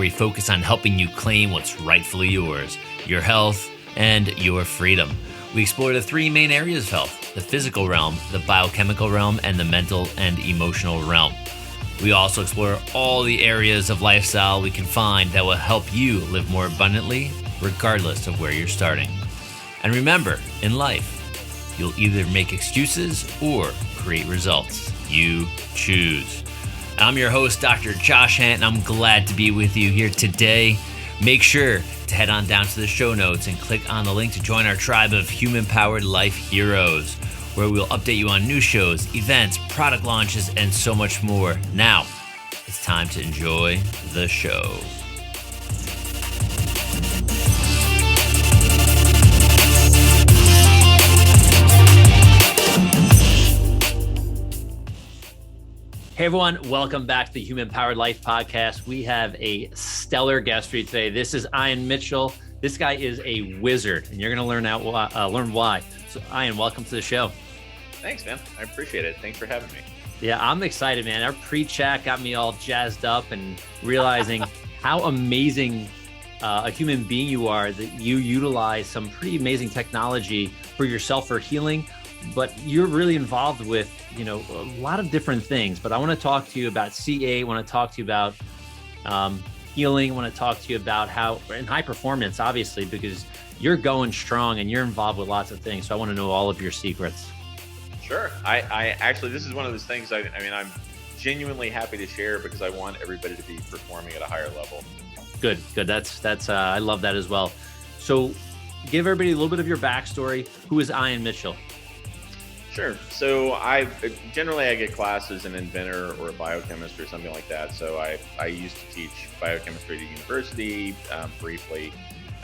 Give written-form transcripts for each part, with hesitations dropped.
where we focus on helping you claim what's rightfully yours, your health, and your freedom. We explore the three main areas of health: the physical realm, the biochemical realm, and the mental and emotional realm. We also explore all the areas of lifestyle we can find that will help you live more abundantly, regardless of where you're starting. And remember, in life, you'll either make excuses or create results. You choose. I'm your host, Dr. Josh Hant, and I'm glad to be with you here today. Make sure to head on down to the show notes and click on the link to join our tribe of human-powered life heroes, where we'll update you on new shows, events, product launches, and so much more. Now, it's time to enjoy the show. Hey everyone, welcome back to the Human Powered Life Podcast. We have a stellar guest for you today. This is Ian Mitchell. This guy is a wizard, and you're going to learn why. So Ian, welcome to the show. Thanks, man. I appreciate it. Thanks for having me. Yeah, I'm excited, man. Our pre-chat got me all jazzed up and realizing how amazing a human being you are, that you utilize some pretty amazing technology for yourself for healing, but you're really involved with, a lot of different things. But I want to talk to you about CA. I want to talk to you about healing. I want to talk to you about how, and high performance, obviously, because you're going strong and you're involved with lots of things. So I want to know all of your secrets. Sure. I actually, this is one of those things I'm genuinely happy to share because I want everybody to be performing at a higher level. Good. That's I love that as well. So give everybody a little bit of your backstory. Who is Ian Mitchell? Sure. So I get class as an inventor or a biochemist or something like that. So I used to teach biochemistry at a university briefly.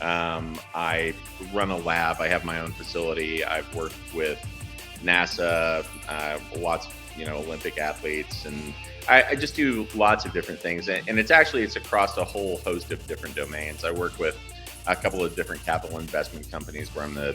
I run a lab. I have my own facility. I've worked with NASA, lots of Olympic athletes, and I just do lots of different things. And it's across a whole host of different domains. I work with a couple of different capital investment companies where I'm the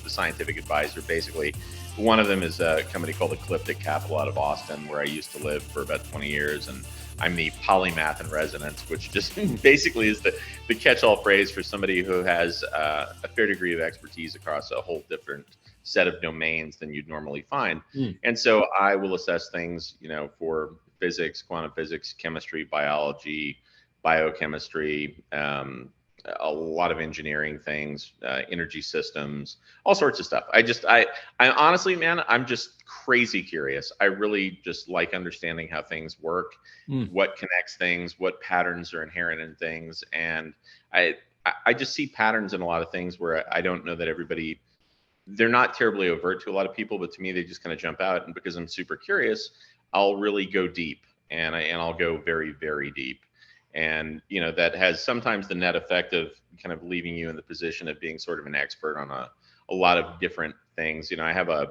scientific advisor. Basically, one of them is a company called Ecliptic Capital out of Austin, where I used to live for about 20 years, and I'm the Polymath in residence, which just basically is the catch-all phrase for somebody who has a fair degree of expertise across a whole different set of domains than you'd normally find. And so I will assess things, for physics, quantum physics, chemistry, biology, biochemistry, a lot of engineering things, energy systems, all sorts of stuff. I honestly, man, I'm just crazy curious. I really just like understanding how things work, what connects things, what patterns are inherent in things. And I just see patterns in a lot of things where I don't know that they're not terribly overt to a lot of people, but to me, they just kind of jump out. And because I'm super curious, I'll really go deep, and I'll go very, very deep. And, that has sometimes the net effect of kind of leaving you in the position of being sort of an expert on a lot of different things. I have a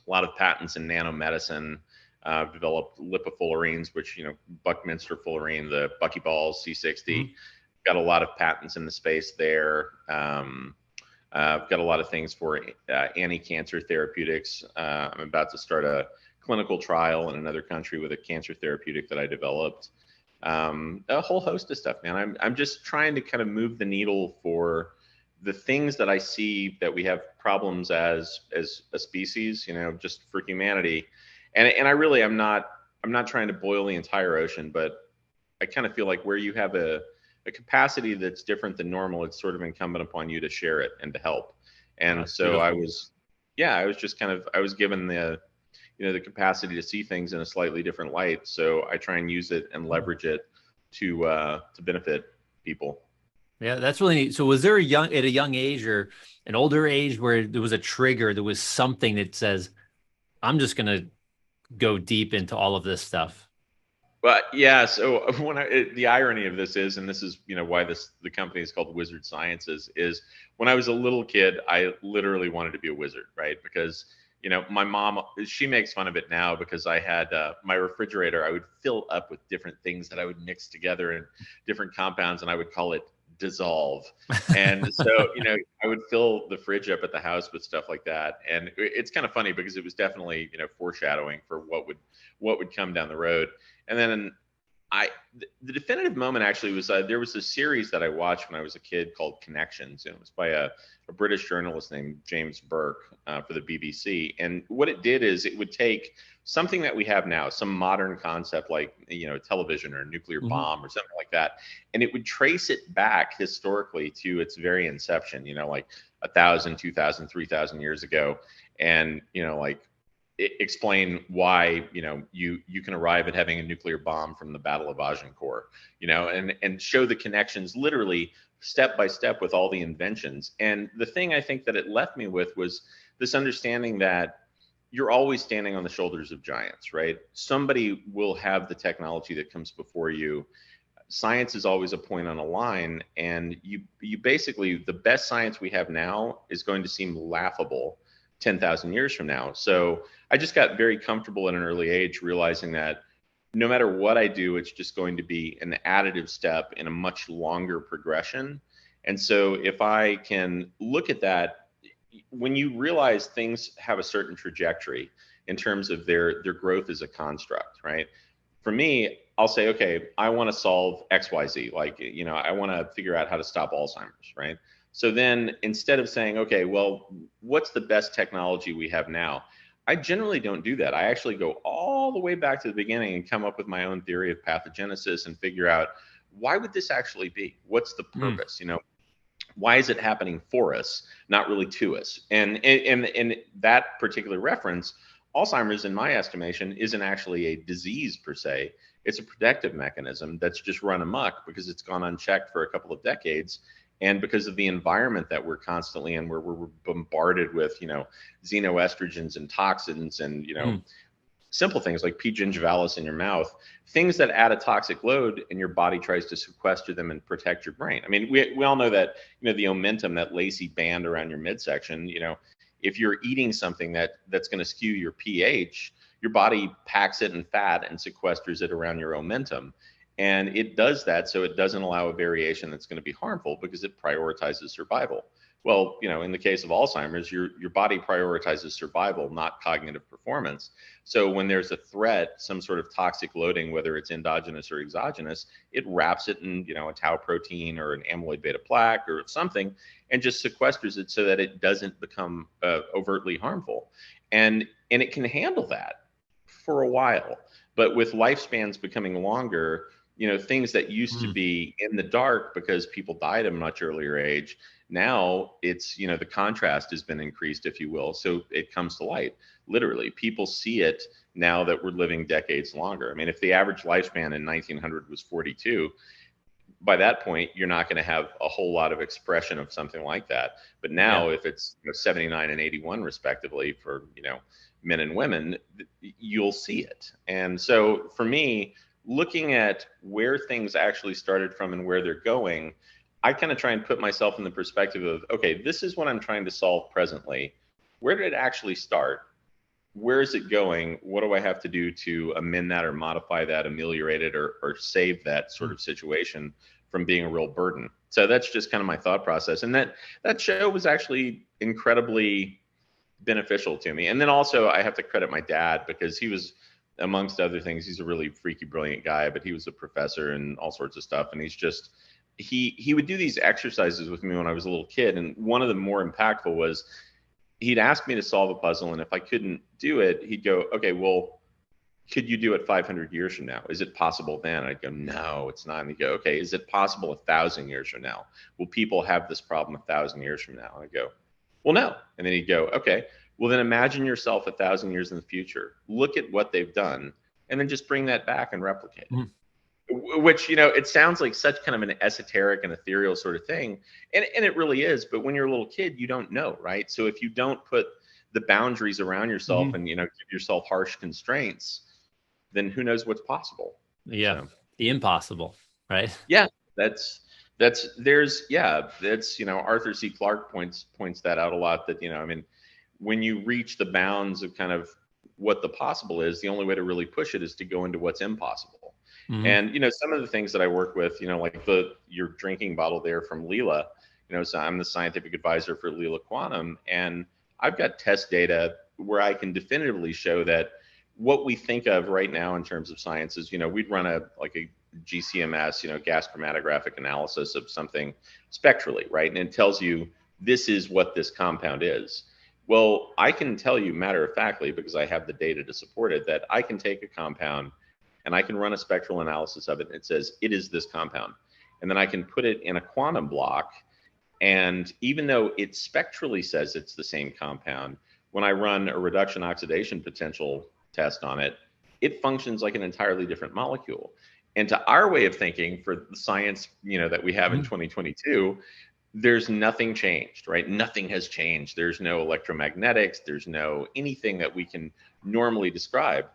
lot of patents in nano-medicine. I've developed lipofullerenes, which, Buckminster fullerene, the buckyballs, C60. Got a lot of patents in the space there. I've got a lot of things for anti-cancer therapeutics. I'm about to start a clinical trial in another country with a cancer therapeutic that I developed. A whole host of stuff, man. I'm just trying to kind of move the needle for the things that I see that we have problems as a species, just for humanity. And I'm not trying to boil the entire ocean, but I kind of feel like where you have a capacity that's different than normal, it's sort of incumbent upon you to share it and to help. And so I was given the capacity to see things in a slightly different light. So I try and use it and leverage it to benefit people. Yeah, that's really neat. So was there at a young age or an older age where there was a trigger, there was something that says, I'm just going to go deep into all of this stuff? But yeah, so the irony of this is, and this is, why the company is called Wizard Sciences, is when I was a little kid, I literally wanted to be a wizard, right? Because my mom, she makes fun of it now because I had my refrigerator, I would fill up with different things that I would mix together in different compounds, and I would call it dissolve. And so, I would fill the fridge up at the house with stuff like that. And it's kind of funny because it was definitely, foreshadowing for what would come down the road. And then The definitive moment actually was there was a series that I watched when I was a kid called Connections, and it was by a British journalist named James Burke for the BBC. And what it did is it would take something that we have now, some modern concept like television or a nuclear bomb or something like that, and it would trace it back historically to its very inception. Like 1,000, 2,000, 3,000 years ago, and like explain why you can arrive at having a nuclear bomb from the Battle of Agincourt, and show the connections literally step by step with all the inventions. And the thing I think that it left me with was this understanding that you're always standing on the shoulders of giants, right? Somebody will have the technology that comes before you. Science is always a point on a line, and you basically, the best science we have now is going to seem laughable 10,000 years from now. So I just got very comfortable at an early age, realizing that no matter what I do, it's just going to be an additive step in a much longer progression. And so if I can look at that, when you realize things have a certain trajectory in terms of their growth as a construct, right? For me, I'll say, okay, I want to solve XYZ. Like, I want to figure out how to stop Alzheimer's, right? So then instead of saying, okay, well, what's the best technology we have now? I generally don't do that. I actually go all the way back to the beginning and come up with my own theory of pathogenesis and figure out, why would this actually be? What's the purpose? Why is it happening for us, not really to us? And in that particular reference, Alzheimer's, in my estimation, isn't actually a disease per se. It's a protective mechanism that's just run amok because it's gone unchecked for a couple of decades. And because of the environment that we're constantly in, where we're bombarded with, xenoestrogens and toxins and, simple things like P. gingivalis in your mouth, things that add a toxic load, and your body tries to sequester them and protect your brain. I mean, we all know that, the omentum, that lacy band around your midsection, if you're eating something that's going to skew your pH, your body packs it in fat and sequesters it around your omentum. And it does that so it doesn't allow a variation that's going to be harmful, because it prioritizes survival. Well, in the case of Alzheimer's, your body prioritizes survival, not cognitive performance. So when there's a threat, some sort of toxic loading, whether it's endogenous or exogenous, it wraps it in, a tau protein or an amyloid beta plaque or something, and just sequesters it so that it doesn't become overtly harmful. And it can handle that for a while. But with lifespans becoming longer, things that used to be in the dark because people died at a much earlier age, now it's, the contrast has been increased, if you will. So it comes to light. Literally, people see it now that we're living decades longer. I mean, if the average lifespan in 1900 was 42, by that point, you're not going to have a whole lot of expression of something like that. But now, if it's 79 and 81 respectively for, men and women, you'll see it. And so for me, looking at where things actually started from and where they're going, I kind of try and put myself in the perspective of, okay, this is what I'm trying to solve presently. Where did it actually start? Where is it going? What do I have to do to amend that or modify that, ameliorate it, or save that sort of situation from being a real burden? So that's just kind of my thought process. And that show was actually incredibly beneficial to me. And then also I have to credit my dad, because he was, amongst other things, he's a really freaky, brilliant guy, but he was a professor and all sorts of stuff. And he's just, he would do these exercises with me when I was a little kid. And one of the more impactful was, he'd ask me to solve a puzzle. And if I couldn't do it, he'd go, okay, well, could you do it 500 years from now? Is it possible then? I'd go, no, it's not. And he'd go, okay, is it possible 1,000 years from now? Will people have this problem 1,000 years from now? And I'd go, well, no. And then he'd go, okay, well, then imagine yourself 1,000 years in the future. Look at what they've done, and then just bring that back and replicate it. Which, it sounds like such kind of an esoteric and ethereal sort of thing. And it really is. But when you're a little kid, you don't know, right? So if you don't put the boundaries around yourself and, give yourself harsh constraints, then who knows what's possible? Yeah. So, the impossible, right? Yeah. That's Arthur C. Clarke points that out a lot, that, when you reach the bounds of kind of what the possible is, the only way to really push it is to go into what's impossible. And, some of the things that I work with, like your drinking bottle there from Leela, so I'm the scientific advisor for Leela Quantum, and I've got test data where I can definitively show that what we think of right now in terms of science is, we'd run a GCMS, gas chromatographic analysis of something spectrally, right? And it tells you this is what this compound is. Well, I can tell you matter of factly, because I have the data to support it, that I can take a compound and I can run a spectral analysis of it, and it says it is this compound. And then I can put it in a quantum block, and even though it spectrally says it's the same compound, when I run a reduction oxidation potential test on it, it functions like an entirely different molecule. And to our way of thinking, for the science, that we have in 2022, there's nothing changed, right? Nothing has changed. There's no electromagnetics. There's no anything that we can normally describe.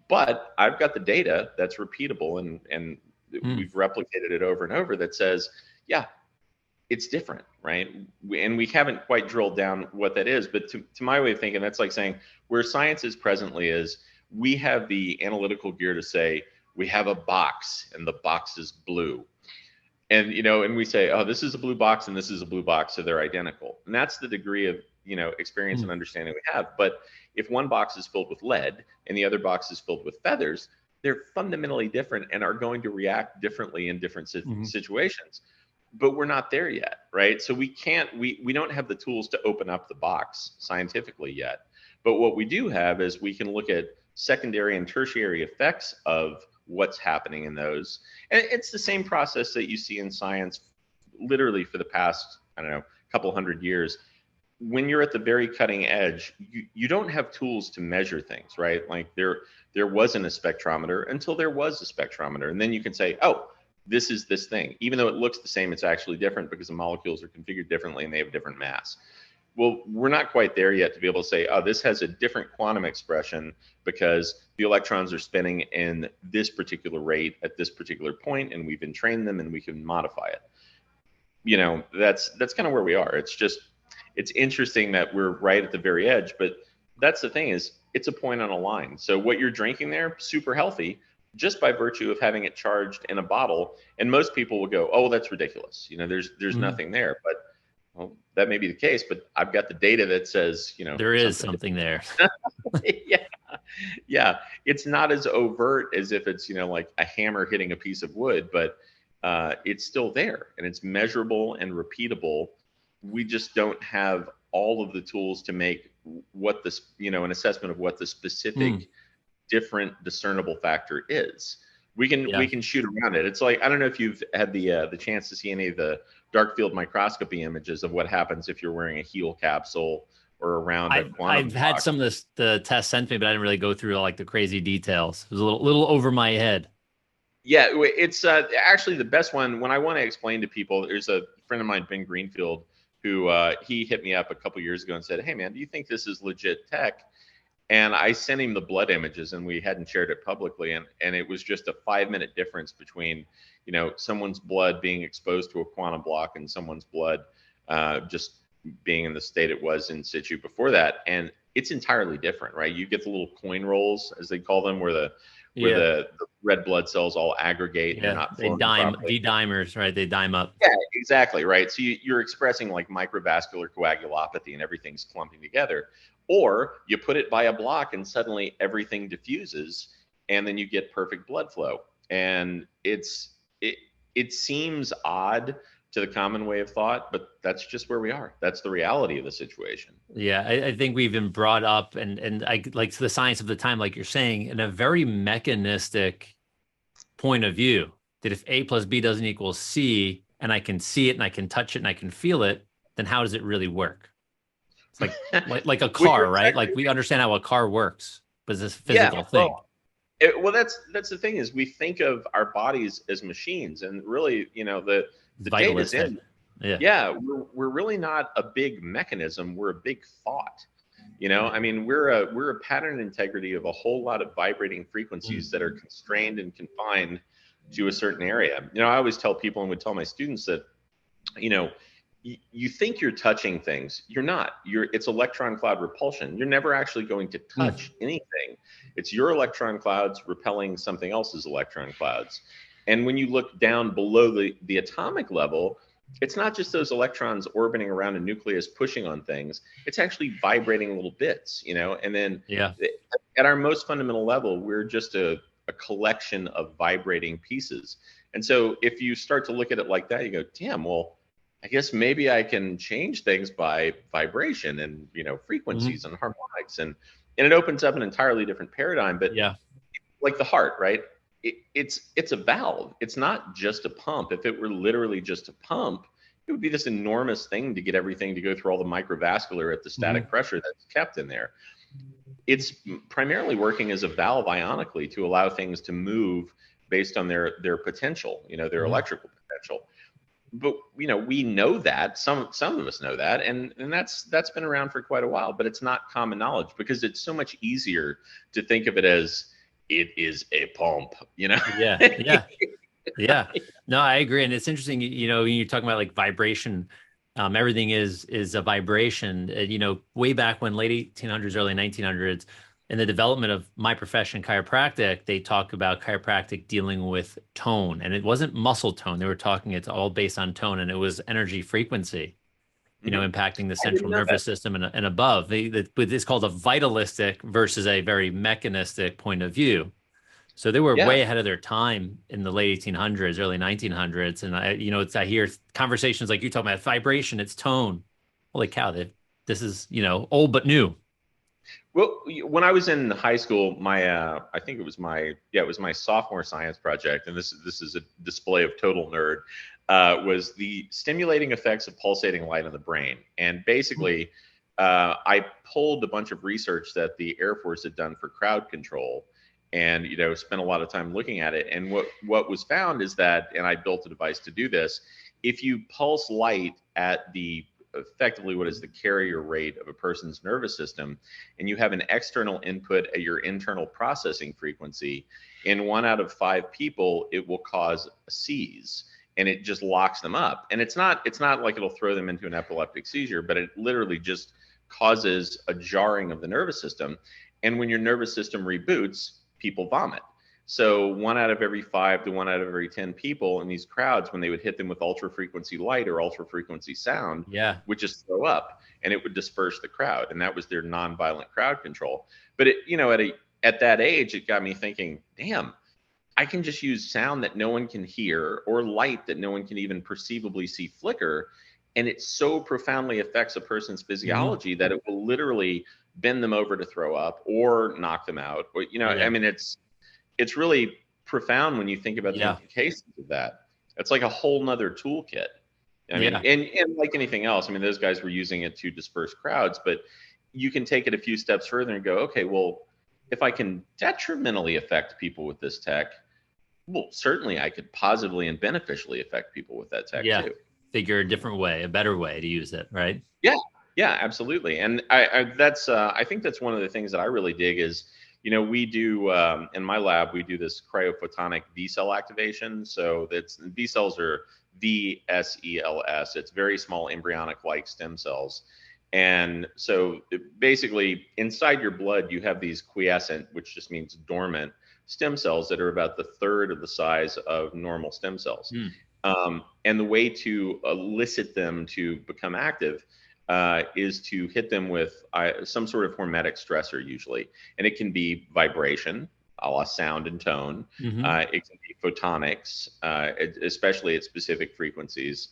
But I've got the data that's repeatable, and we've replicated it over and over, that says, yeah, it's different, right? And we haven't quite drilled down what that is. But to my way of thinking, that's like saying where science is presently is we have the analytical gear to say, we have a box and the box is blue. And, and we say, oh, this is a blue box and this is a blue box, so they're identical. And that's the degree of, experience and understanding we have. But if one box is filled with lead and the other box is filled with feathers, they're fundamentally different and are going to react differently in different situations. But we're not there yet, right? So we don't have the tools to open up the box scientifically yet. But what we do have is we can look at secondary and tertiary effects of what's happening in those. And it's the same process that you see in science literally for the past, couple hundred years. When you're at the very cutting edge, you don't have tools to measure things, right? Like there wasn't a spectrometer until there was a spectrometer. And then you can say, oh, this is this thing. Even though it looks the same, it's actually different because the molecules are configured differently and they have different mass. Well, we're not quite there yet to be able to say, oh, this has a different quantum expression because the electrons are spinning in this particular rate at this particular point, and we've entrained them and we can modify it. That's kind of where we are. It's interesting that we're right at the very edge, but that's the thing, is it's a point on a line. So what you're drinking there, super healthy, just by virtue of having it charged in a bottle. And most people will go, oh, that's ridiculous. There's nothing there. But well, that may be the case, but I've got the data that says, there is something there. Yeah. It's not as overt as if it's, like a hammer hitting a piece of wood, but it's still there and it's measurable and repeatable. We just don't have all of the tools to make what this, an assessment of what the specific different discernible factor is. We can shoot around it. It's like, I don't know if you've had the chance to see any of the dark field microscopy images of what happens if you're wearing a Heal capsule or around a quantum I've had some of the tests sent me, but I didn't really go through like the crazy details. It was a little over my head. Yeah, it's actually the best one. When I want to explain to people, there's a friend of mine, Ben Greenfield, who he hit me up a couple years ago and said, hey man, do you think this is legit tech? And I sent him the blood images, and we hadn't shared it publicly. And it was just a 5-minute difference between, someone's blood being exposed to a quantum block and someone's blood just being in the state it was in situ before that. And it's entirely different, right? You get the little coin rolls, as they call them, where the red blood cells all aggregate. Yeah, not they D-dimers, right? They dime up. Yeah, exactly, right? So you're expressing like microvascular coagulopathy and everything's clumping together. Or you put it by a block and suddenly everything diffuses and then you get perfect blood flow. And it seems odd to the common way of thought, but that's just where we are. That's the reality of the situation. Yeah, I think we've been brought up and I like to the science of the time, like you're saying, in a very mechanistic point of view, that if A plus B doesn't equal C and I can see it and I can touch it and I can feel it, then how does it really work? It's like a car, right? Like we understand how a car works, but it's this physical thing. Well, that's the thing, is we think of our bodies as machines, and really, the data's in. Yeah, we're really not a big mechanism. We're a big thought. I mean, we're a pattern integrity of a whole lot of vibrating frequencies that are constrained and confined to a certain area. I always tell people, and would tell my students, that you think you're touching things. You're not. It's electron cloud repulsion. You're never actually going to touch anything. It's your electron clouds repelling something else's electron clouds. And when you look down below the atomic level, it's not just those electrons orbiting around a nucleus pushing on things. It's actually vibrating little bits, and then at our most fundamental level, we're just a a collection of vibrating pieces. And so if you start to look at it like that, you go, damn, well, I guess maybe I can change things by vibration and, frequencies and harmonics, and it opens up an entirely different paradigm. But Yeah. like the heart, right? It's a valve. It's not just a pump. If it were literally just a pump, it would be this enormous thing to get everything to go through all the microvascular at the static pressure that's kept in there. It's primarily working as a valve ionically to allow things to move based on their potential, their electrical potential. But we know that, some of us know that, and that's been around for quite a while, but it's not common knowledge because it's so much easier to think of it as it is a pump, Yeah. No, I agree. And it's interesting, when you're talking about like vibration, everything is a vibration. Way back when, late 1800s, early 1900s, in the development of my profession, chiropractic, they talk about chiropractic dealing with tone, and it wasn't muscle tone. They were talking, it's all based on tone, and it was energy frequency, impacting the central nervous system and above. It's called a vitalistic versus a very mechanistic point of view. So they were way ahead of their time in the late 1800s, early 1900s. And I hear conversations like you talking about vibration, it's tone. Holy cow, this is, old but new. Well, when I was in high school, I think it was my sophomore science project, and this is a display of total nerd, was the stimulating effects of pulsating light in the brain. And basically, I pulled a bunch of research that the Air Force had done for crowd control, and spent a lot of time looking at it. And what was found is that, and I built a device to do this, if you pulse light at the effectively what is the carrier rate of a person's nervous system, and you have an external input at your internal processing frequency, in 1 out of 5 people, it will cause a seize, and it just locks them up. And it's not like it'll throw them into an epileptic seizure, but it literally just causes a jarring of the nervous system. And when your nervous system reboots, people vomit. So 1 out of every 5 to 1 out of every 10 people in these crowds, when they would hit them with ultra frequency light or ultra frequency sound, would just throw up, and it would disperse the crowd. And that was their nonviolent crowd control. But at that age, it got me thinking, damn, I can just use sound that no one can hear, or light that no one can even perceivably see flicker, and it so profoundly affects a person's physiology that it will literally bend them over to throw up or knock them out. Or I mean, it's really profound when you think about the implications of that. It's like a whole nother toolkit. I mean, and like anything else, I mean, those guys were using it to disperse crowds, but you can take it a few steps further and go, okay, well, if I can detrimentally affect people with this tech, well, certainly I could positively and beneficially affect people with that tech too. Figure a different way, a better way to use it, right? Yeah, absolutely. And I think that's one of the things that I really dig is, we do, in my lab, we do this cryophotonic V cell activation. So V cells are VSELS. It's very small embryonic-like stem cells. And so basically inside your blood, you have these quiescent, which just means dormant, stem cells that are about the third of the size of normal stem cells. And the way to elicit them to become active is to hit them with some sort of hormetic stressor usually. And it can be vibration, a la sound and tone. It can be photonics, especially at specific frequencies.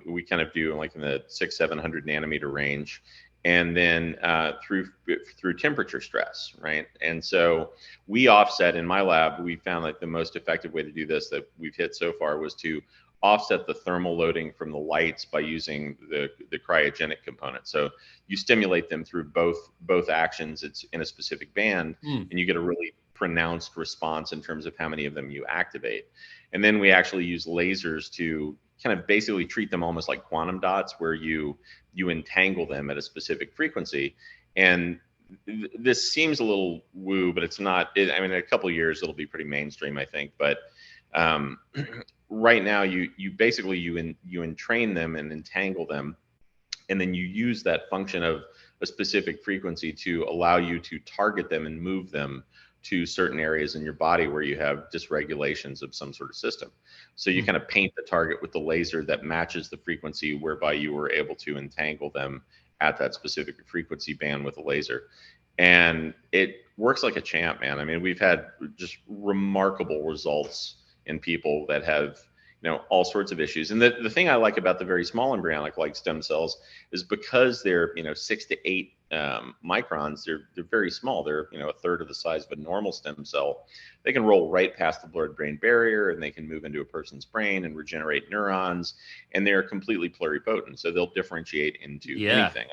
We kind of do like in the 600-700 nanometer range. And then through temperature stress, right? And so we offset in my lab, we found that the most effective way to do this that we've hit so far was to offset the thermal loading from the lights by using the cryogenic component. So you stimulate them through both actions. It's in a specific band, and you get a really pronounced response in terms of how many of them you activate. And then we actually use lasers to kind of basically treat them almost like quantum dots, where you entangle them at a specific frequency. And this seems a little woo, but it's not. I mean, in a couple of years, it'll be pretty mainstream, I think. But right now, you entrain them and entangle them, and then you use that function of a specific frequency to allow you to target them and move them to certain areas in your body where you have dysregulations of some sort of system. So you kind of paint the target with the laser that matches the frequency whereby you were able to entangle them at that specific frequency band with a laser. And it works like a champ, man. I mean, we've had just remarkable results in people that have, all sorts of issues. And the thing I like about the very small embryonic like stem cells is because they're, 6 to 8 microns, they're very small. They're, a third of the size of a normal stem cell. They can roll right past the blood-brain barrier, and they can move into a person's brain and regenerate neurons, and they're completely pluripotent. So they'll differentiate into anything.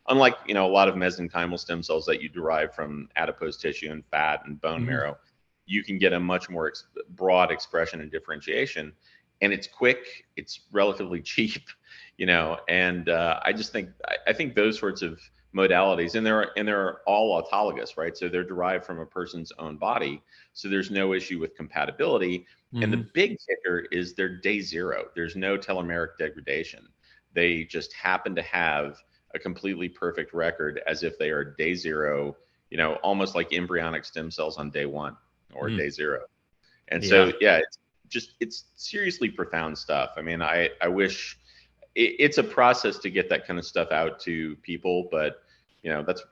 Unlike, a lot of mesenchymal stem cells that you derive from adipose tissue and fat and bone marrow, you can get a much more broad expression and differentiation, and it's quick, it's relatively cheap, and I just think, I think those sorts of modalities, and they're all autologous, right? So they're derived from a person's own body. So there's no issue with compatibility. And the big kicker is they're day zero. There's no telomeric degradation. They just happen to have a completely perfect record as if they are day zero, almost like embryonic stem cells on day one or day zero. And so, it's seriously profound stuff. I mean, I wish it's a process to get that kind of stuff out to people, but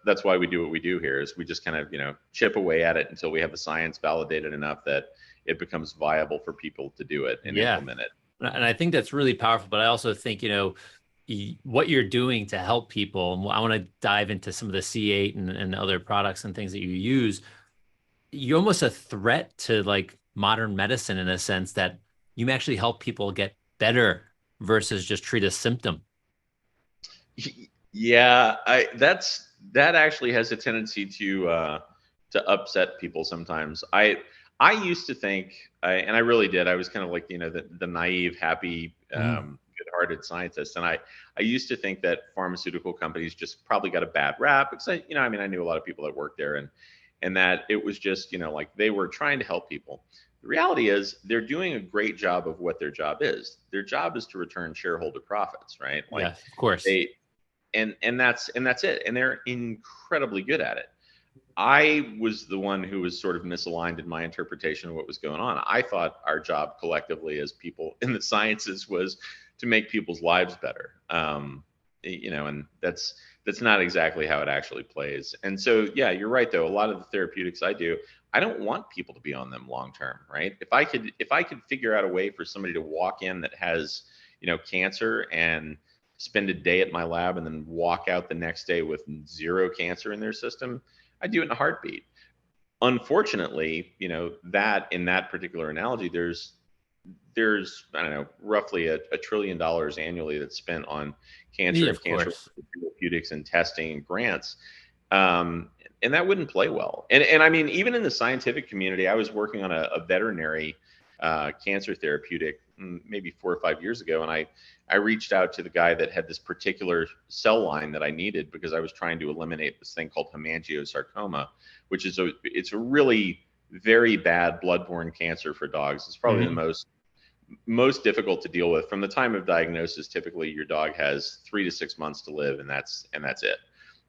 that's why we do what we do here, is we just kind of, chip away at it until we have the science validated enough that it becomes viable for people to do it and implement it. And I think that's really powerful, but I also think, what you're doing to help people, and I want to dive into some of the C8 and other products and things that you use. You're almost a threat to like modern medicine in a sense that you actually help people get better versus just treat a symptom. Yeah, that actually has a tendency to upset people sometimes. I used to think, and I really did. I was kind of like, the naive, happy, good-hearted scientist, and I used to think that pharmaceutical companies just probably got a bad rap because I knew a lot of people that worked there, and that it was just, like they were trying to help people. The reality is they're doing a great job of what their job is. Their job is to return shareholder profits, right? Like, yes, of course. And that's it. And they're incredibly good at it. I was the one who was sort of misaligned in my interpretation of what was going on. I thought our job collectively as people in the sciences was to make people's lives better. And that's not exactly how it actually plays. And so, yeah, you're right though. A lot of the therapeutics I do, I don't want people to be on them long term, right? If I could figure out a way for somebody to walk in that has, cancer and spend a day at my lab and then walk out the next day with zero cancer in their system, I'd do it in a heartbeat. Unfortunately, that in that particular analogy, there's I don't know, roughly a $1 trillion annually that's spent on cancer and cancer therapeutics and testing and grants. And that wouldn't play well. And I mean, even in the scientific community, I was working on a veterinary cancer therapeutic maybe 4 or 5 years ago. And I reached out to the guy that had this particular cell line that I needed because I was trying to eliminate this thing called hemangiosarcoma, which is it's a really very bad bloodborne cancer for dogs. It's probably the most difficult to deal with. From the time of diagnosis, typically your dog has 3 to 6 months to live, and that's it.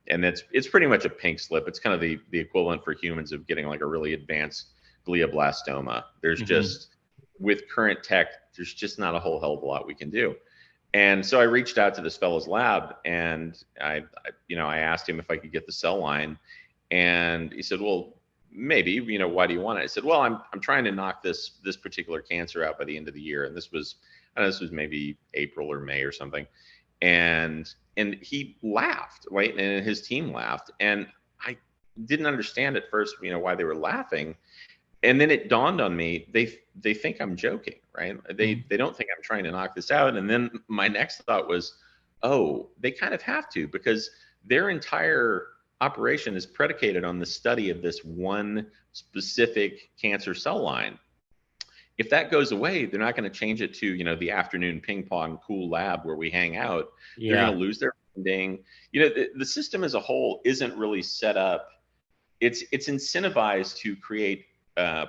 And it's pretty much a pink slip. It's kind of the equivalent for humans of getting like a really advanced glioblastoma. There's just, with current tech, there's just not a whole hell of a lot we can do. And so I reached out to this fellow's lab, and I asked him if I could get the cell line, and he said, well, maybe, why do you want it? I said, well, I'm trying to knock this particular cancer out by the end of the year. And this was maybe April or May or something. And he laughed, right? And his team laughed. And I didn't understand at first, why they were laughing. And then it dawned on me, they think I'm joking, right? They don't think I'm trying to knock this out. And then my next thought was, oh, they kind of have to, because their entire operation is predicated on the study of this one specific cancer cell line. If that goes away, they're not going to change it to, the afternoon ping pong cool lab where we hang out. They're going to lose their funding. The system as a whole isn't really set up. It's incentivized to create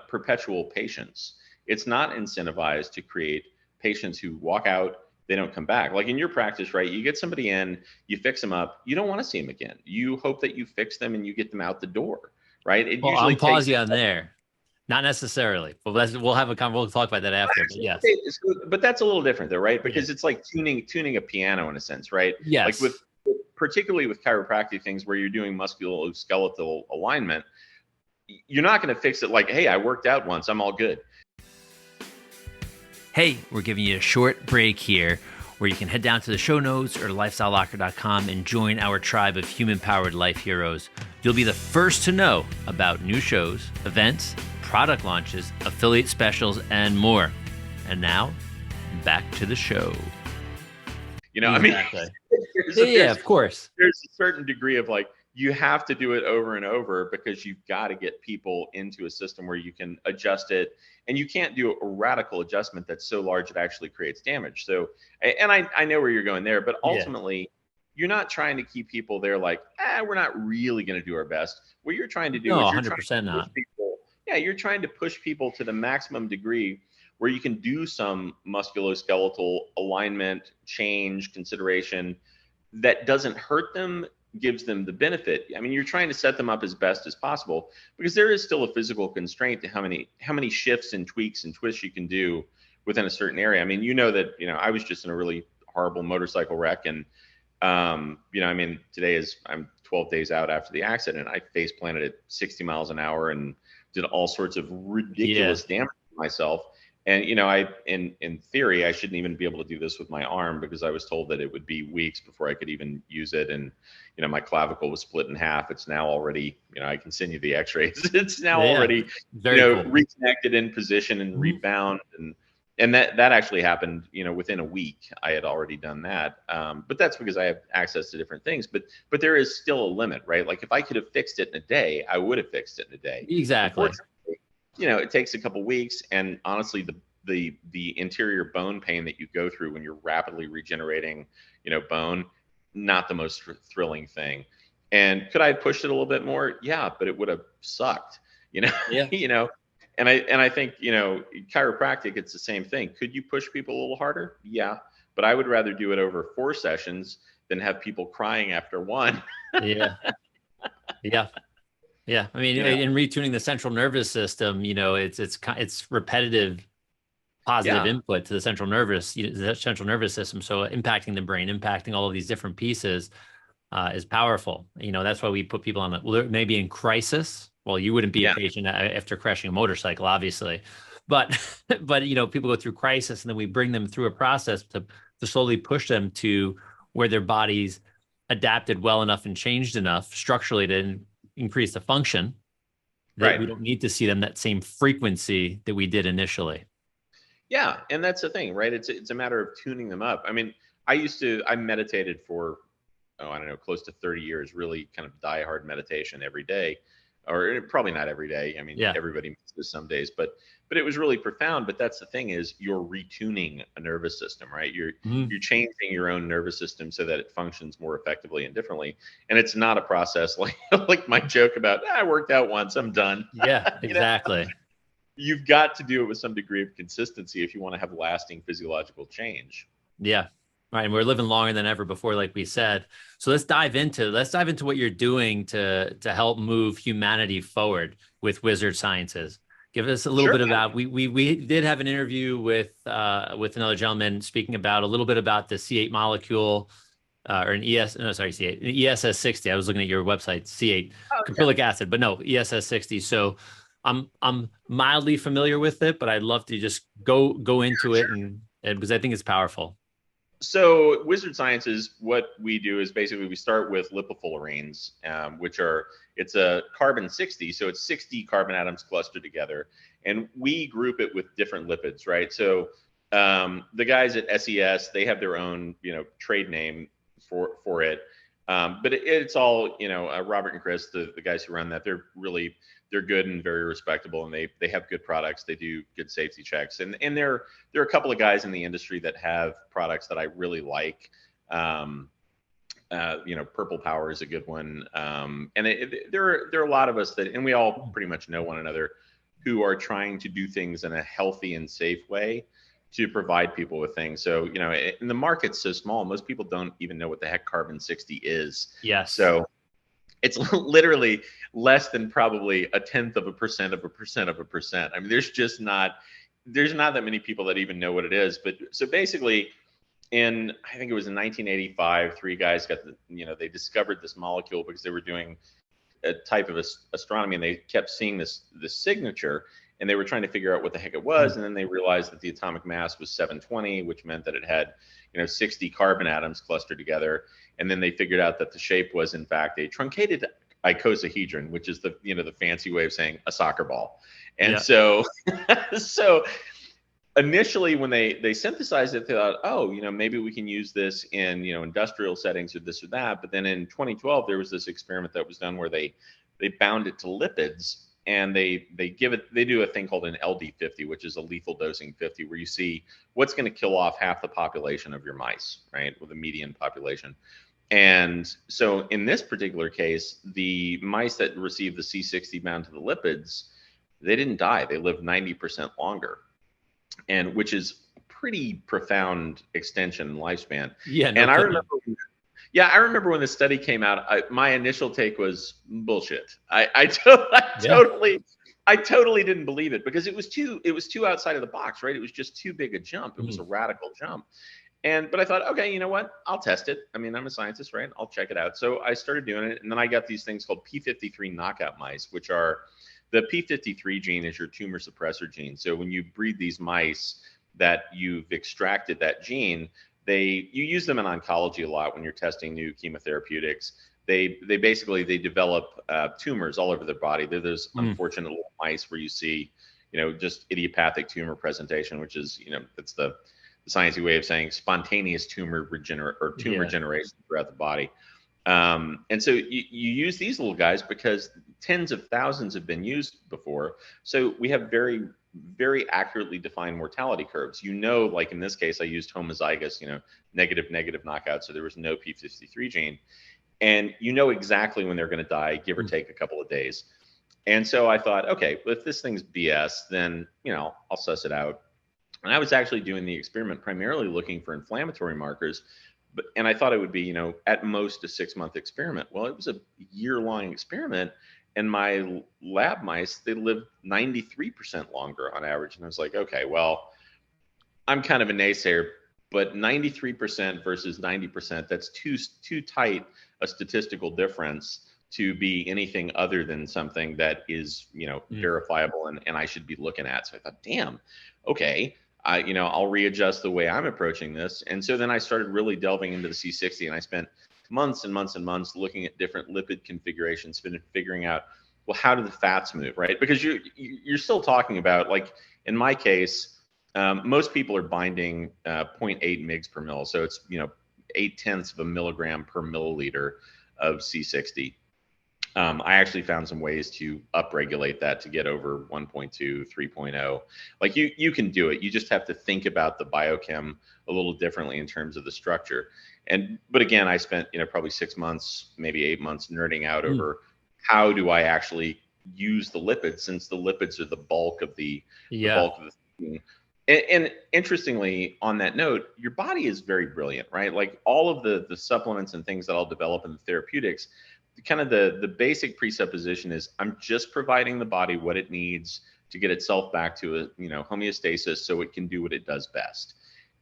perpetual patients. It's not incentivized to create patients who walk out, they don't come back. Like in your practice, right? You get somebody in, you fix them up, you don't want to see them again. You hope that you fix them and you get them out the door, right? It usually I'll pause you on there. Not necessarily, but we'll talk about that after. But yes, but that's a little different though, right? Because it's like tuning a piano in a sense, right? Yes. Like with particularly with chiropractic things where you're doing musculoskeletal alignment, you're not going to fix it like, hey, I worked out once, I'm all good. Hey, we're giving you a short break here where you can head down to the show notes or lifestylelocker.com and join our tribe of human-powered life heroes. You'll be the first to know about new shows, events, product launches, affiliate specials, and more. And now, back to the show. You know, Exactly. I mean, Yeah, of course. There's a certain degree of like, you have to do it over and over because you've got to get people into a system where you can adjust it, and you can't do a radical adjustment that's so large it actually creates damage. So, and I know where you're going there, but ultimately, you're not trying to keep people there like, we're not really going to do our best. What you're trying to do is you're 100% trying to not. push people, you're trying to push people to the maximum degree where you can do some musculoskeletal alignment, change, consideration that doesn't hurt them, gives them the benefit. I mean, you're trying to set them up as best as possible because there is still a physical constraint to how many shifts and tweaks and twists you can do within a certain area. I mean, you know that, I was just in a really horrible motorcycle wreck, and I mean, I'm 12 days out after the accident. I face planted at 60 miles an hour and did all sorts of ridiculous damage to myself. And, in theory, I shouldn't even be able to do this with my arm because I was told that it would be weeks before I could even use it. And, my clavicle was split in half. It's now already, I can send you the x-rays. It's now already, cool. reconnected in position and rebound. And that actually happened, within a week. I had already done that. But that's because I have access to different things. But there is still a limit, right? Like if I could have fixed it in a day, I would have fixed it in a day. Exactly. It takes a couple weeks, and honestly, the interior bone pain that you go through when you're rapidly regenerating, bone, not the most thrilling thing. And could I have pushed it a little bit more? Yeah, but it would have sucked, Yeah. And I think, chiropractic, it's the same thing. Could you push people a little harder? Yeah, but I would rather do it over 4 sessions than have people crying after one. Yeah. I mean, in retuning the central nervous system, it's repetitive positive input to the central nervous system. So impacting the brain, impacting all of these different pieces is powerful. That's why we put people on maybe in crisis. Well, you wouldn't be a patient after crashing a motorcycle, obviously, but people go through crisis, and then we bring them through a process to slowly push them to where their bodies adapted well enough and changed enough structurally to increase the function that we don't need to see them that same frequency that we did initially. Yeah. And that's the thing, right? It's a matter of tuning them up. I mean, I meditated for, close to 30 years, really kind of diehard meditation every day, or probably not every day. I mean, everybody misses some days, but it was really profound. But that's the thing, is you're retuning a nervous system, right? You're changing your own nervous system so that it functions more effectively and differently. And it's not a process like my joke about, I worked out once, I'm done. Yeah, exactly. You've got to do it with some degree of consistency if you want to have lasting physiological change. Yeah. Right. And we're living longer than ever before, like we said. So let's dive into what you're doing to help move humanity forward with Wizard Sciences. Give us a little bit about, we did have an interview with another gentleman speaking about a little bit about the C8 molecule, or an C8, an ESS60. I was looking at your website, C8, caprylic acid, but no, ESS60. So I'm mildly familiar with it, but I'd love to just go into it and because I think it's powerful. So Wizard Sciences, what we do is basically we start with lipofullerenes, it's a carbon 60. So it's 60 carbon atoms clustered together, and we group it with different lipids, right? So the guys at SES, they have their own, trade name for it. But it's all, Robert and Chris, the guys who run that, they're good and very respectable, and they have good products. They do good safety checks, and there are a couple of guys in the industry that have products that I really like. Purple Power is a good one, and there are a lot of us and we all pretty much know one another, who are trying to do things in a healthy and safe way to provide people with things. So, and the market's so small, most people don't even know what the heck carbon 60 is. Yes. So it's literally less than probably 1/10 of a percent of a percent of a percent. I mean, there's not that many people that even know what it is. But so basically, I think it was in 1985, three guys got they discovered this molecule because they were doing a type of astronomy, and they kept seeing this signature, and they were trying to figure out what the heck it was. And then they realized that the atomic mass was 720, which meant that it had 60 carbon atoms clustered together. And then they figured out that the shape was in fact a truncated icosahedron, which is the the fancy way of saying a soccer ball. And so initially, when they synthesized it, they thought, oh, maybe we can use this in industrial settings or this or that. But then in 2012, there was this experiment that was done where they bound it to lipids, and they do a thing called an LD50, which is a lethal dosing 50, where you see what's going to kill off half the population of your mice, right, with a median population. And so in this particular case, the mice that received the C60 bound to the lipids, they didn't die. They lived 90% longer, and which is a pretty profound extension in lifespan. Yeah, and I remember when the study came out, my initial take was bullshit. I totally didn't believe it, because it was too outside of the box, right? It was just too big a jump. It was a radical jump. But I thought, okay, you know what? I'll test it. I mean, I'm a scientist, right? I'll check it out. So I started doing it, and then I got these things called P53 knockout mice, which are, the P53 gene is your tumor suppressor gene. So when you breed these mice that you've extracted that gene, you use them in oncology a lot when you're testing new chemotherapeutics. They develop tumors all over their body. They're those unfortunate little mice where you see, just idiopathic tumor presentation, which is, it's the sciencey way of saying spontaneous tumor generation throughout the body. And so you use these little guys because tens of thousands have been used before. So we have very, very accurately defined mortality curves. Like in this case, I used homozygous, negative knockout. So there was no P53 gene. And exactly when they're going to die, give or take a couple of days. And so I thought, okay, well, if this thing's BS, then, I'll suss it out. And I was actually doing the experiment primarily looking for inflammatory markers. And I thought it would be, at most a 6-month experiment. Well, it was a year-long experiment, and my lab mice, they lived 93% longer on average. And I was like, okay, well, I'm kind of a naysayer, but 93% versus 90%, that's too tight a statistical difference to be anything other than something that is, verifiable and I should be looking at. So I thought, damn, okay. I'll readjust the way I'm approaching this. And so then I started really delving into the C60, and I spent months and months and months looking at different lipid configurations, figuring out, well, how do the fats move, right? Because you're still talking about, like in my case, most people are binding 0.8 mg per mil. So it's, 0.8 of a milligram per milliliter of C60. I actually found some ways to upregulate that to get over 1.2, 3.0. Like you can do it. You just have to think about the biochem a little differently in terms of the structure. But again, I spent, probably 6 months, maybe 8 months nerding out over how do I actually use the lipids, since the lipids are the bulk of the thing. And interestingly, on that note, your body is very brilliant, right? Like all of the supplements and things that I'll develop in the therapeutics, kind of the basic presupposition is I'm just providing the body what it needs to get itself back to a homeostasis so it can do what it does best.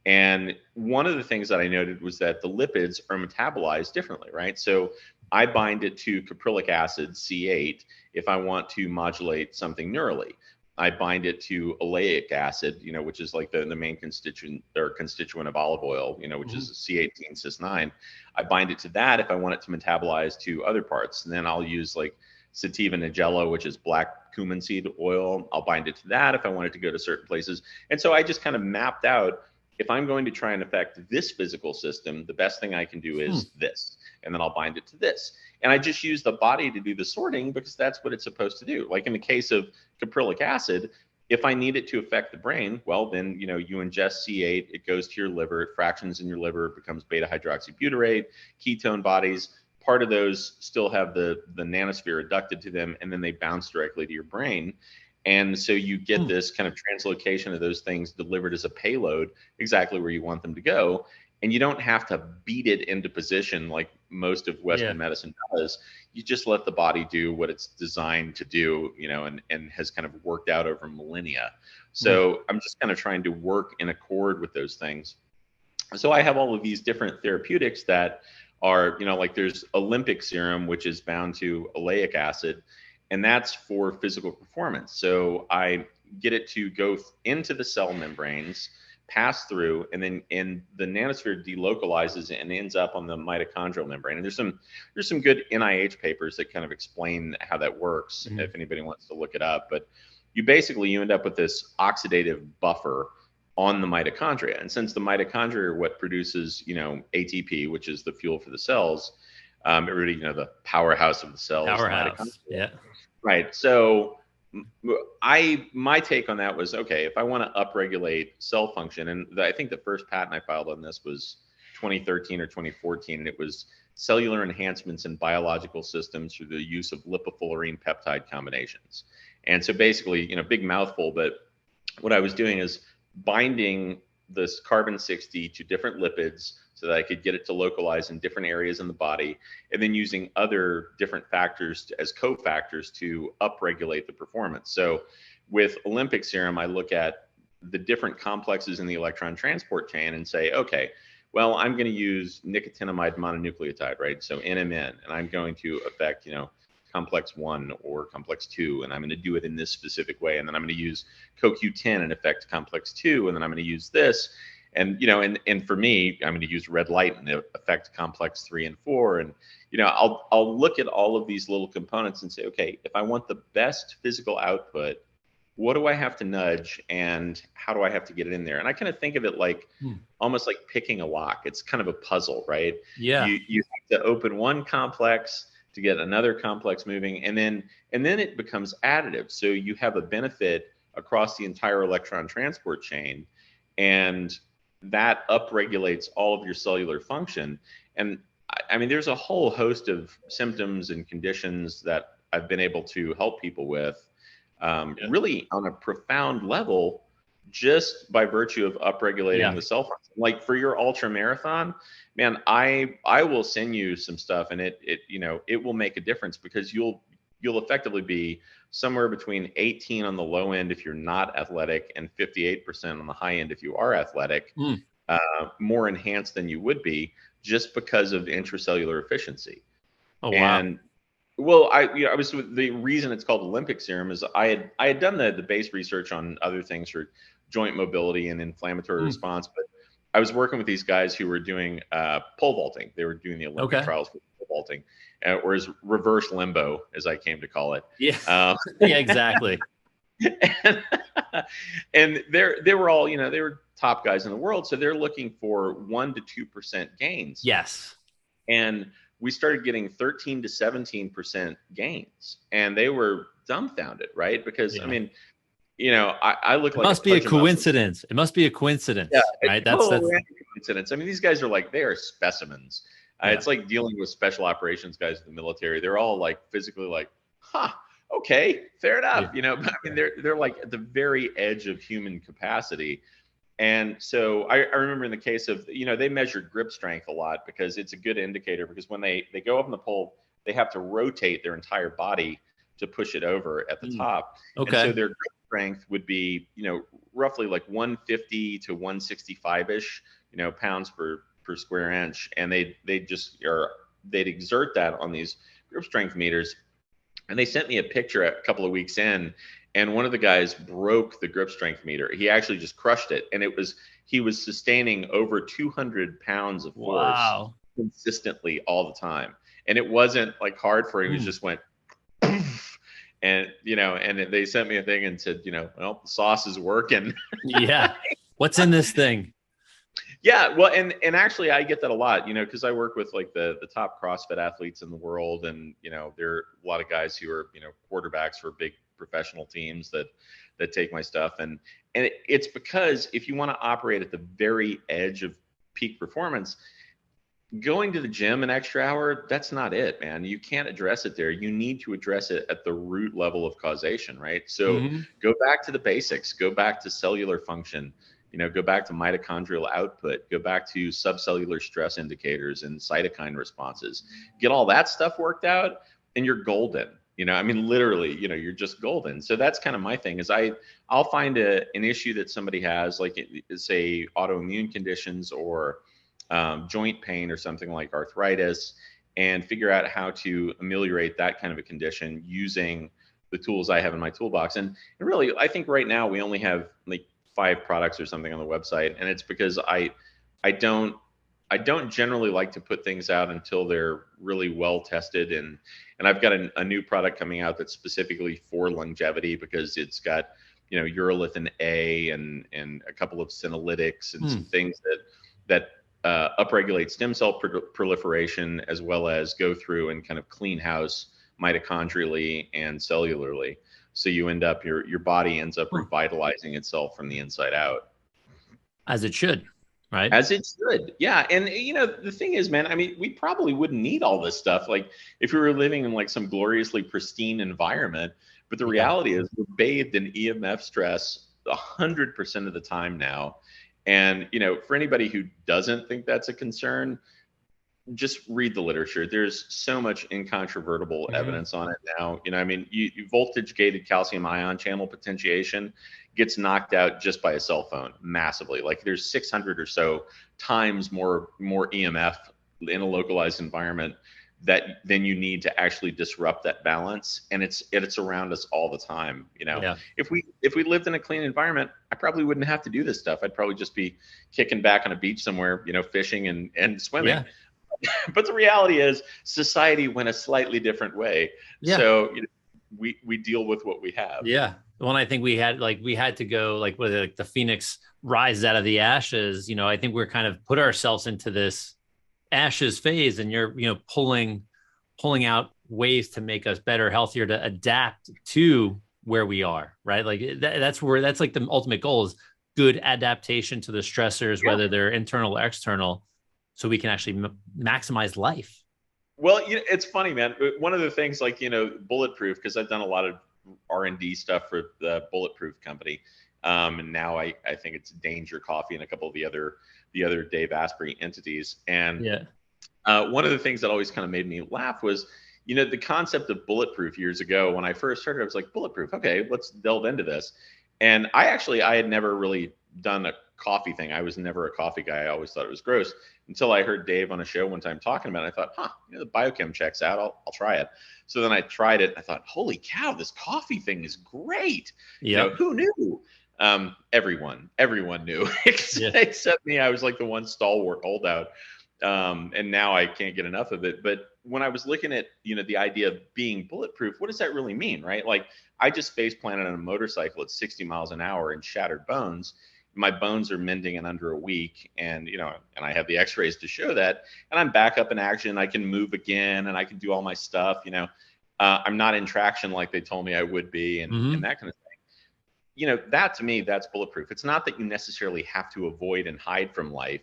And one of the things that I noted was that the lipids are metabolized differently, right? So I bind it to caprylic acid, C8, if I want to modulate something neurally. I bind it to oleic acid, which is like the main constituent of olive oil, which is C18, cis9. I bind it to that if I want it to metabolize to other parts. And then I'll use like sativa nigella, which is black cumin seed oil. I'll bind it to that if I want it to go to certain places. And so I just kind of mapped out, if I'm going to try and affect this physical system, the best thing I can do is this. And then I'll bind it to this. And I just use the body to do the sorting because that's what it's supposed to do. Like in the case of caprylic acid, if I need it to affect the brain, well, then, you ingest C8, it goes to your liver, it fractions in your liver, it becomes beta hydroxybutyrate, ketone bodies. Part of those still have the nanosphere adducted to them, and then they bounce directly to your brain. And so you get this kind of translocation of those things delivered as a payload exactly where you want them to go. And you don't have to beat it into position like most of Western medicine does. You just let the body do what it's designed to do, and has kind of worked out over millennia. So I'm just kind of trying to work in accord with those things. So I have all of these different therapeutics that are, like there's Olympic serum, which is bound to oleic acid, and that's for physical performance. So I get it to go into the cell membranes, pass through, and then in the nanosphere delocalizes and ends up on the mitochondrial membrane. And there's some good NIH papers that kind of explain how that works, if anybody wants to look it up. But you end up with this oxidative buffer on the mitochondria. And since the mitochondria are what produces, ATP, which is the fuel for the cells, everybody, the powerhouse of the cells. Powerhouse. Yeah. Right. So my take on that was, okay, if I want to upregulate cell function, and I think the first patent I filed on this was 2013 or 2014, and it was cellular enhancements in biological systems through the use of lipofullerene peptide combinations. And so basically, big mouthful, but what I was doing is binding this carbon-60 to different lipids so that I could get it to localize in different areas in the body, and then using other different factors as cofactors to upregulate the performance. So with Olympic serum, I look at the different complexes in the electron transport chain and say, okay, well, I'm going to use nicotinamide mononucleotide, right? So NMN, and I'm going to affect, complex 1 or complex 2, and I'm going to do it in this specific way. And then I'm going to use CoQ10 and affect complex 2, and then I'm going to use this. And, and for me, I'm going to use red light and affect complex 3 and 4. And, I'll look at all of these little components and say, okay, if I want the best physical output, what do I have to nudge and how do I have to get it in there? And I kind of think of it like almost like picking a lock. It's kind of a puzzle, right? Yeah. You have to open one complex to get another complex moving, and then it becomes additive. So you have a benefit across the entire electron transport chain, and that upregulates all of your cellular function. And I mean, there's a whole host of symptoms and conditions that I've been able to help people with, really on a profound level, just by virtue of upregulating the cell function. Like for your ultra marathon, man, I will send you some stuff, and it will make a difference, because you'll effectively be somewhere between 18 on the low end if you're not athletic and 58% on the high end if you are athletic, more enhanced than you would be just because of intracellular efficiency. Oh, wow. And well, I was, the reason it's called Olympic serum is I had done the base research on other things for joint mobility and inflammatory response, but I was working with these guys who were doing pole vaulting. They were doing the Olympic trials for pole vaulting, or as reverse limbo, as I came to call it. Yeah, yeah, exactly. And they were all, they were top guys in the world, so they're looking for 1 to 2% gains. Yes. And we started getting 13 to 17% gains, and they were dumbfounded, right? Because I mean, I look like it must be a coincidence. It must be a coincidence, right? That's a coincidence. I mean, these guys are like, they are specimens. It's like dealing with special operations guys in the military. They're all like physically like, okay, fair enough. But I mean, they're like at the very edge of human capacity. And so I remember in the case of, they measured grip strength a lot, because it's a good indicator, because when they go up in the pole, they have to rotate their entire body to push it over at the top. Okay. And so their grip strength would be, roughly like 150 to 165-ish, pounds per square inch. And they'd exert that on these grip strength meters. And they sent me a picture a couple of weeks in, and one of the guys broke the grip strength meter. He actually just crushed it. And he was sustaining over 200 pounds of force consistently all the time. And it wasn't like hard for him. He just went, and, and they sent me a thing and said, well, the sauce is working. Yeah. What's in this thing? Yeah. Well, and actually I get that a lot, because I work with like the top CrossFit athletes in the world. And, there are a lot of guys who are, quarterbacks for big professional teams that take my stuff. And it's because if you want to operate at the very edge of peak performance, going to the gym an extra hour, that's not it, man. You can't address it there. You need to address it at the root level of causation, right? So go back to the basics, go back to cellular function, go back to mitochondrial output, go back to subcellular stress indicators and cytokine responses, get all that stuff worked out, and you're golden. I mean, literally, you're just golden. So that's kind of my thing is I'll find an issue that somebody has, like say autoimmune conditions or joint pain or something like arthritis, and figure out how to ameliorate that kind of a condition using the tools I have in my toolbox. And really, I think right now we only have like 5 products or something on the website, and it's because I don't I don't generally like to put things out until they're really well tested, and I've got a new product coming out that's specifically for longevity because it's got urolithin A and a couple of senolytics and some things that upregulate stem cell proliferation, as well as go through and kind of clean house mitochondrially and cellularly. So you end up your body ends up revitalizing itself from the inside out, as it should, right? as it should. Yeah. And the thing is, man, I mean, we probably wouldn't need all this stuff like if we were living in like some gloriously pristine environment. But the reality is we're bathed in EMF stress 100% of the time now. And for anybody who doesn't think that's a concern, just read the literature. There's so much incontrovertible evidence on it now. I mean, voltage gated calcium ion channel potentiation gets knocked out just by a cell phone massively. Like there's 600 or so times more EMF in a localized environment then you need to actually disrupt that balance. And it's around us all the time. If we lived in a clean environment, I probably wouldn't have to do this stuff. I'd probably just be kicking back on a beach somewhere, fishing and swimming. Yeah. But the reality is society went a slightly different way. Yeah. So we deal with what we have. Yeah. When I think we had to go with the phoenix rise out of the ashes, I think we're kind of put ourselves into this ashes phase, and you're pulling out ways to make us better, healthier, to adapt to where we are, right? Like that's like the ultimate goal is good adaptation to the stressors, whether they're internal or external, so we can actually maximize life. Well, it's funny, man. One of the things, like Bulletproof, because I've done a lot of R&D stuff for the Bulletproof company, and now I think it's Danger Coffee and a couple of the other Dave Asprey entities. And one of the things that always kind of made me laugh was, the concept of Bulletproof years ago. When I first started, I was like, Bulletproof, okay, let's delve into this. And I had never really done a coffee thing. I was never a coffee guy. I always thought it was gross until I heard Dave on a show one time talking about it. I thought, the biochem checks out. I'll try it. So then I tried it. I thought, holy cow, this coffee thing is great. Who knew? Everyone knew except me. I was like the one stalwart holdout. And now I can't get enough of it. But when I was looking at, the idea of being bulletproof, what does that really mean, right? Like I just face planted on a motorcycle at 60 miles an hour and shattered bones. My bones are mending in under a week. And, and I have the x-rays to show that, and I'm back up in action. I can move again and I can do all my stuff. I'm not in traction like they told me I would be, and that kind of thing. That to me, that's bulletproof. It's not that you necessarily have to avoid and hide from life.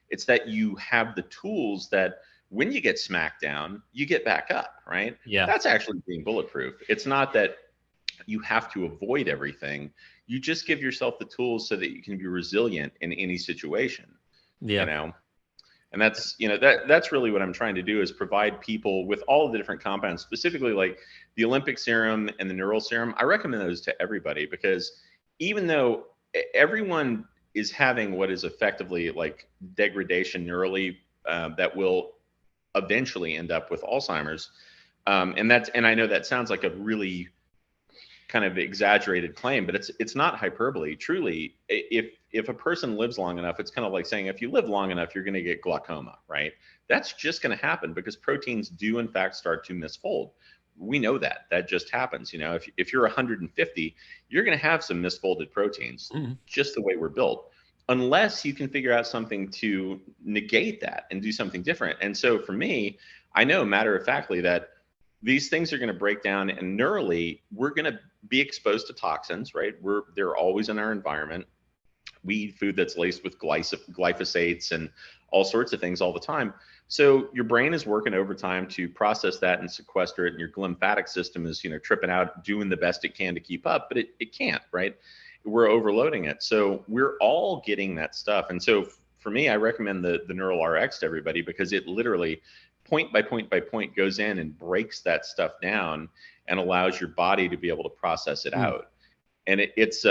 It's that you have the tools that when you get smacked down, you get back up, right? Yeah. That's actually being bulletproof. It's not that you have to avoid everything. You just give yourself the tools so that you can be resilient in any situation. Yeah. And that's, that's really what I'm trying to do, is provide people with all of the different compounds, specifically like the Olympic serum and the neural serum. I recommend those to everybody, because even though everyone is having what is effectively like degradation neurally, that will eventually end up with Alzheimer's. And I know that sounds like a really kind of exaggerated claim, but it's not hyperbole. Truly, if a person lives long enough, it's kind of like saying, if you live long enough, you're going to get glaucoma, right? That's just going to happen because proteins do in fact start to misfold. We know that just happens. If you're 150, you're going to have some misfolded proteins, just the way we're built, unless you can figure out something to negate that and do something different. And so for me, I know matter of factly that these things are going to break down, and neurally, we're going to be exposed to toxins, right? They're always in our environment. We eat food that's laced with glyphosates and all sorts of things all the time. So your brain is working overtime to process that and sequester it, and your lymphatic system is, tripping out, doing the best it can to keep up, but it can't, right? We're overloading it. So we're all getting that stuff. And so for me, I recommend the Neural RX to everybody because it literally point by point by point goes in and breaks that stuff down and allows your body to be able to process it out. And it's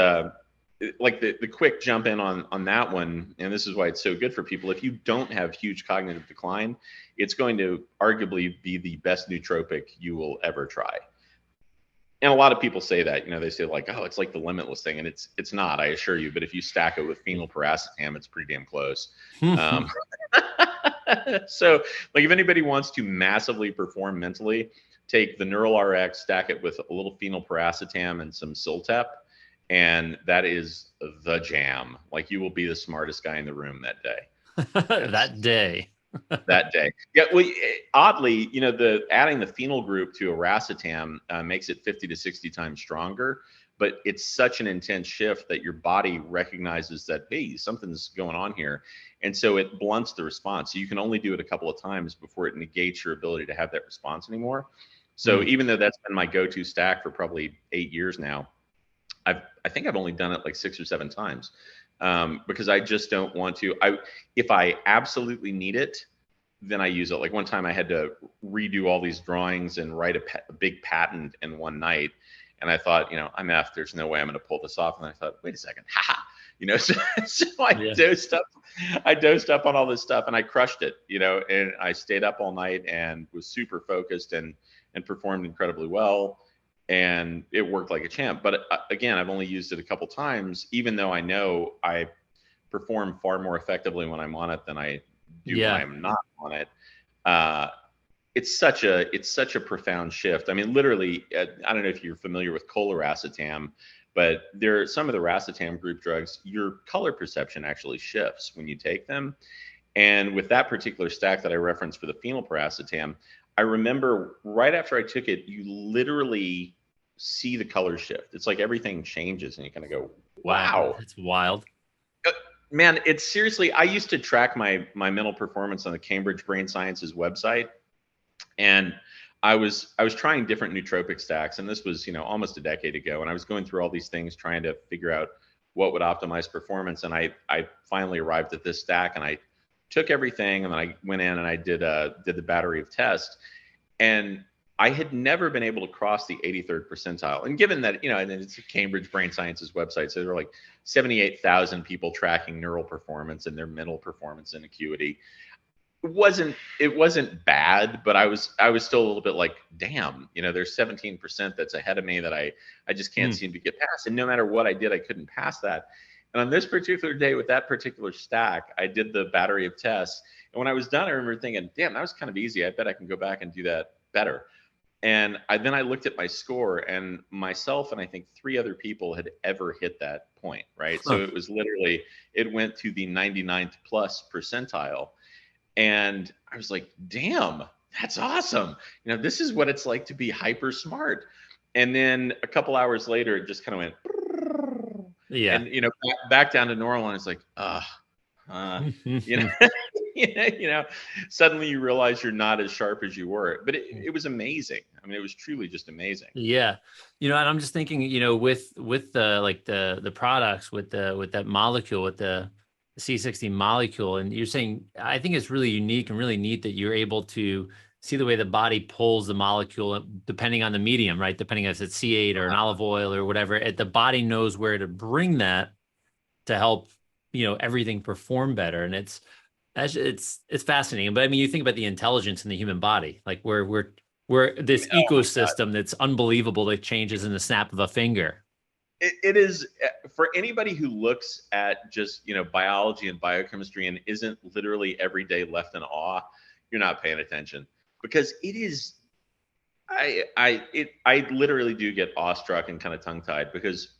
like the quick jump in on that one, and this is why it's so good for people. If you don't have huge cognitive decline, it's going to arguably be the best nootropic you will ever try. And a lot of people say that, they say like, oh, it's like the limitless thing, and it's not, I assure you. But if you stack it with phenylpiracetam, it's pretty damn close. So like if anybody wants to massively perform mentally, take the Neural RX, stack it with a little phenylpiracetam and some Siltep, and that is the jam. Like you will be the smartest guy in the room that day. That day. That day. Yeah. Well, oddly, the adding the phenyl group to aracetam makes it 50 to 60 times stronger, but it's such an intense shift that your body recognizes that, hey, something's going on here. And so it blunts the response. So you can only do it a couple of times before it negates your ability to have that response anymore. So even though that's been my go-to stack for probably 8 years now, I think I've only done it like 6 or 7 times. Because I just don't want to. If I absolutely need it, then I use it. Like one time I had to redo all these drawings and write a big patent in one night. And I thought, I'm effed. There's no way I'm going to pull this off. And I thought, wait a second, so I dosed up on all this stuff and I crushed it, and I stayed up all night and was super focused and performed incredibly well. And it worked like a champ. But again, I've only used it a couple times, even though I know I perform far more effectively when I'm on it than I do when I'm not on it. It's such a profound shift. I mean, literally, I don't know if you're familiar with colaracetam, but there are some of the racetam group drugs, your color perception actually shifts when you take them. And with that particular stack that I referenced for the phenylpiracetam, I remember right after I took it, you literally see the color shift. It's like everything changes and you kind of go, wow. It's wild. Man, it's seriously, I used to track my mental performance on the Cambridge Brain Sciences website. And I was trying different nootropic stacks. And this was, almost a decade ago. And I was going through all these things, trying to figure out what would optimize performance. And I finally arrived at this stack and I took everything and then I went in and I did the battery of tests. And I had never been able to cross the 83rd percentile. And given that, and it's a Cambridge Brain Sciences website, so there were like 78,000 people tracking neural performance and their mental performance and acuity. It wasn't bad, but I was still a little bit like, damn, there's 17% that's ahead of me that I just can't seem to get past. And no matter what I did, I couldn't pass that. And on this particular day with that particular stack, I did the battery of tests. And when I was done, I remember thinking, damn, that was kind of easy. I bet I can go back and do that better. And then I looked at my score, and myself and I think 3 other people had ever hit that point, right? So it was literally, it went to the 99th plus percentile. And I was like, damn, that's awesome. This is what it's like to be hyper smart. And then a couple hours later, it just kind of went, and back down to normal. And it's like, suddenly you realize you're not as sharp as you were. But it was amazing. I mean, it was truly just amazing. Yeah, and I'm just thinking, with the products, with that molecule, with the C60 molecule, and you're saying, I think it's really unique and really neat that you're able to see the way the body pulls the molecule depending on the medium, right? Depending if it's C8 or an olive oil or whatever, the body knows where to bring that to help, everything perform better. And it's fascinating. But I mean, you think about the intelligence in the human body, like we're this ecosystem that's unbelievable that changes in the snap of a finger. It is, for anybody who looks at just, biology and biochemistry and isn't literally every day left in awe, you're not paying attention, because it is, I literally do get awestruck and kind of tongue tied, because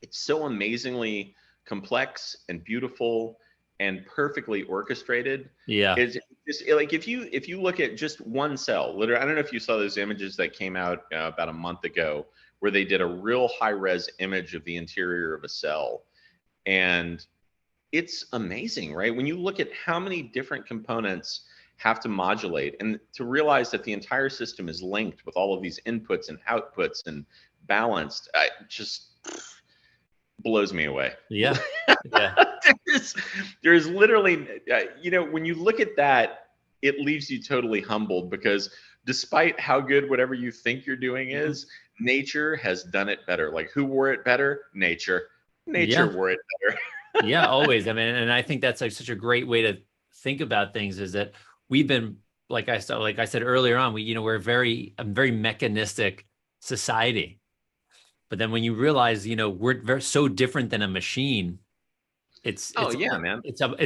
it's so amazingly complex and beautiful and perfectly orchestrated. Yeah. It's just like, if you look at just one cell, literally, I don't know if you saw those images that came out about a month ago, where they did a real high-res image of the interior of a cell. And it's amazing, right? When you look at how many different components have to modulate, and to realize that the entire system is linked with all of these inputs and outputs and balanced, it just blows me away. Yeah. Yeah. there's literally, when you look at that, it leaves you totally humbled, because despite how good whatever you think you're doing is, nature has done it better. Like, who wore it better? Nature. Nature wore it better. Yeah, always. I mean, and I think that's like such a great way to think about things, is that we've been, like I said earlier on, we're a very mechanistic society. But then when you realize, we're so different than a machine, it's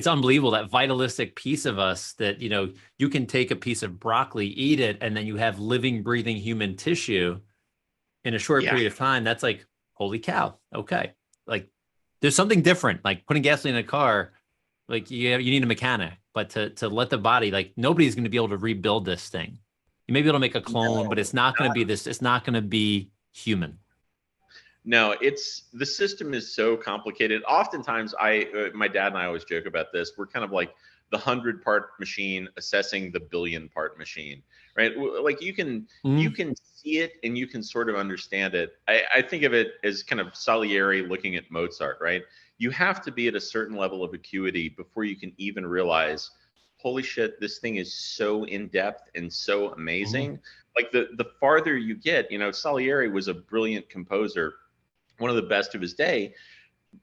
unbelievable, that vitalistic piece of us that, you can take a piece of broccoli, eat it, and then you have living, breathing human tissue in a short period of time. That's like, holy cow. Okay. Like, there's something different, like putting gasoline in a car, like you need a mechanic, but to let the body, like, nobody's going to be able to rebuild this thing. You may be able to make a clone, but it's not going to be this. It's not going to be human. No, the system is so complicated. Oftentimes my dad and I always joke about this. We're kind of like the 100-part machine assessing the billion-part machine, right? Like, you can see it and you can sort of understand it. I think of it as kind of Salieri looking at Mozart, right? You have to be at a certain level of acuity before you can even realize, holy shit, this thing is so in depth and so amazing. Like, the farther you get, Salieri was a brilliant composer, one of the best of his day,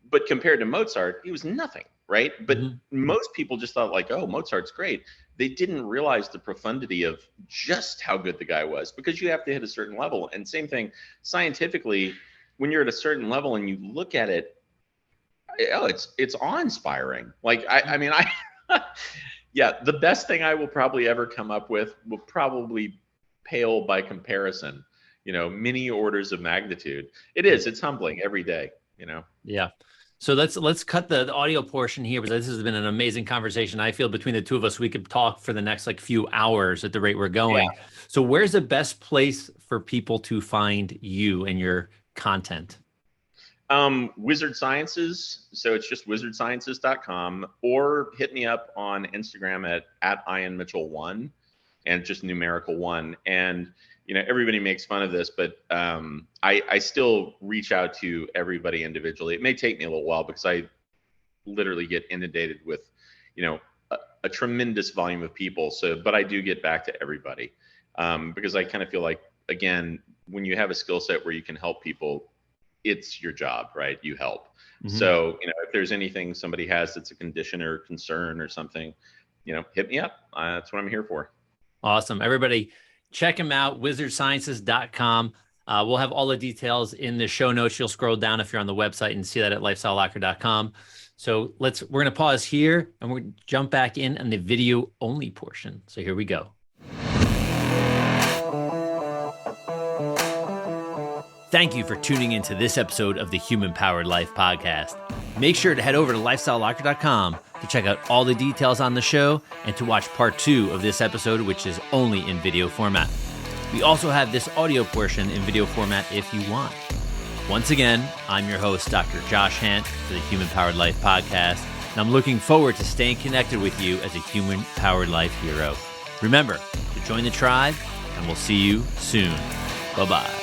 but compared to Mozart, he was nothing, right? But most people just thought, like, oh, Mozart's great. They didn't realize the profundity of just how good the guy was, because you have to hit a certain level. And same thing scientifically, when you're at a certain level and you look at it, it's awe-inspiring. Like, I mean, yeah, the best thing I will probably ever come up with will probably pale by comparison, many orders of magnitude. It's humbling every day, Yeah. So let's cut the audio portion here, because this has been an amazing conversation. I feel between the two of us, we could talk for the next few hours at the rate we're going. Yeah. So where's the best place for people to find you and your content? Wizard Sciences. So it's just wizardsciences.com, or hit me up on Instagram at IanMitchell1, and just numerical 1. And everybody makes fun of this, but I still reach out to everybody individually. It may take me a little while, because I literally get inundated with, a tremendous volume of people. But I do get back to everybody, because I kind of feel like, again, when you have a skill set where you can help people, it's your job, right? You help. So, if there's anything somebody has that's a condition or concern or something, hit me up. That's what I'm here for. Awesome. Everybody, check them out, wizardsciences.com. We'll have all the details in the show notes. You'll scroll down if you're on the website and see that at lifestylelocker.com. So we're going to pause here and we're going to jump back in the video only portion. So here we go. Thank you for tuning into this episode of the Human Powered Life podcast. Make sure to head over to lifestylelocker.com to check out all the details on the show and to watch part 2 of this episode, which is only in video format. We also have this audio portion in video format if you want. Once again, I'm your host, Dr. Josh Hant, for the Human Powered Life podcast, and I'm looking forward to staying connected with you as a Human Powered Life hero. Remember to join the tribe, and we'll see you soon. Bye-bye.